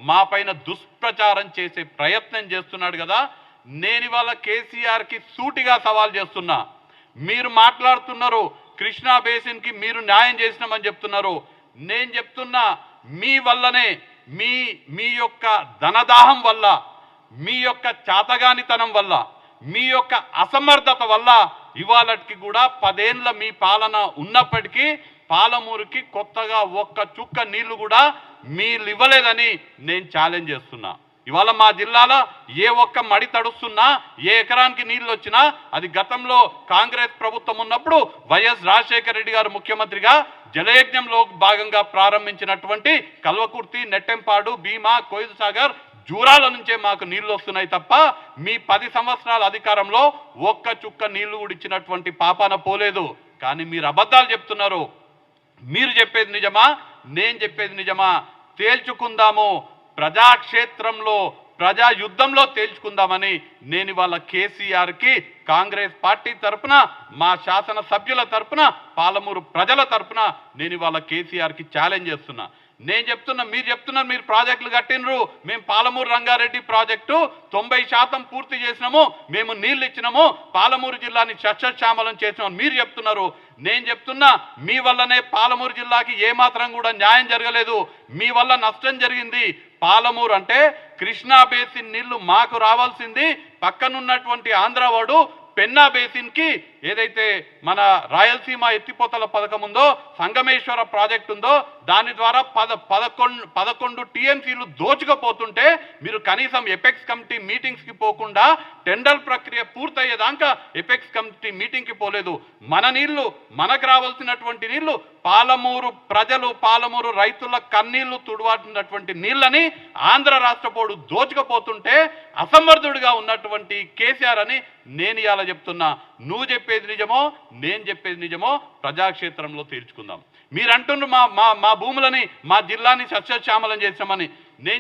మా పైన దుష్ప్రచారం చేసే ప్రయత్నం చేస్తున్నాడు కదా. నేను ఇవాళ కేసీఆర్కి సూటిగా సవాల్ చేస్తున్నా. మీరు మాట్లాడుతున్నారు కృష్ణా బేసిన్కి మీరు న్యాయం చేసినామని చెప్తున్నారు. నేను చెప్తున్నా మీ వల్లనే, మీ యొక్క ధనదాహం వల్ల, మీ యొక్క చాతగానితనం వల్ల, మీ యొక్క అసమర్థత వల్ల ఇవాళకి కూడా 10 ఏళ్ల మీ పాలన ఉన్నప్పటికీ పాలమూరుకి కొత్తగా ఒక్క చుక్క నీళ్లు కూడా మీరు ఇవ్వలేదని నేను ఛాలెంజ్ చేస్తున్నా. ఇవాళ మా జిల్లాలో ఏ ఒక్క మడి తడుస్తున్నా, ఏ ఎకరానికి నీళ్ళు వచ్చినా అది గతంలో కాంగ్రెస్ ప్రభుత్వం ఉన్నప్పుడు వైఎస్ రాజశేఖర రెడ్డి గారు ముఖ్యమంత్రిగా జలయజ్ఞంలో భాగంగా ప్రారంభించినటువంటి కల్వకుర్తి, నెట్టెంపాడు, భీమా, కోయిల్ సాగర్, జూరాల నుంచే మాకు నీళ్లు వస్తున్నాయి తప్ప మీ 10 సంవత్సరాల అధికారంలో ఒక్క చుక్క నీళ్లు కూడా ఇచ్చినటువంటి పాపాన పోలేదు. కానీ మీరు అబద్ధాలు చెప్తున్నారు. మీరు చెప్పేది నిజమా, నేను చెప్పేది నిజమా తేల్చుకుందాము. ప్రజాక్షేత్రంలో, ప్రజా యుద్ధంలో తేల్చుకుందామని నేను ఇవాళ కేసీఆర్కి కాంగ్రెస్ పార్టీ తరఫున, మా శాసన సభ్యుల తరఫున, పాలమూరు ప్రజల తరఫున నేను ఇవాళ కేసీఆర్కి ఛాలెంజ్ చేస్తున్నా. నేను చెప్తున్నా, మీరు చెప్తున్నారు మీరు ప్రాజెక్టులు కట్టినరు, మేము పాలమూరు రంగారెడ్డి ప్రాజెక్టు 90% పూర్తి చేసినాము, మేము నీళ్ళు ఇచ్చినాము, పాలమూరు జిల్లాని సస్యశ్యామలం చేసినాము మీరు చెప్తున్నారు. నేను చెప్తున్నా మీ వల్లనే పాలమూరు జిల్లాకి ఏమాత్రం కూడా న్యాయం జరగలేదు. మీ వల్ల నష్టం జరిగింది. పాలమూరు అంటే కృష్ణా బేసిన్ నీళ్లు మాకు రావాల్సింది పక్కనున్నటువంటి ఆంధ్రవాడు పెన్నా బేసిన్కి ఏదైతే మన రాయలసీమ ఎత్తిపోతల పథకం ఉందో, సంగమేశ్వర ప్రాజెక్ట్ ఉందో, దాని ద్వారా 11 టీఎంసీలు దోచుకపోతుంటే మీరు కనీసం ఎపెక్స్ కమిటీ మీటింగ్స్కి పోకుండా టెండర్ ప్రక్రియ పూర్తయ్యేదాకా ఎపెక్స్ కమిటీ మీటింగ్కి పోలేదు. మన నీళ్లు, మనకు రావాల్సినటువంటి నీళ్లు, పాలమూరు ప్రజలు, పాలమూరు రైతుల కన్నీళ్లు తుడవాల్సినటువంటి నీళ్ళని ఆంధ్ర రాష్ట్రపోడు దోచుకపోతుంటే అసమర్థుడిగా ఉన్నటువంటి కేసీఆర్ అని నేను ఇలా చెప్తున్నా. నువ్వు చెప్పేది నిజమో, నేను చెప్పేది నిజమో ప్రజాక్షేత్రంలో తేల్చుకుందాం. మీరు అంటున్నారు మా భూములని, మా జిల్లాని సస్యశ్యామలం చేసామని.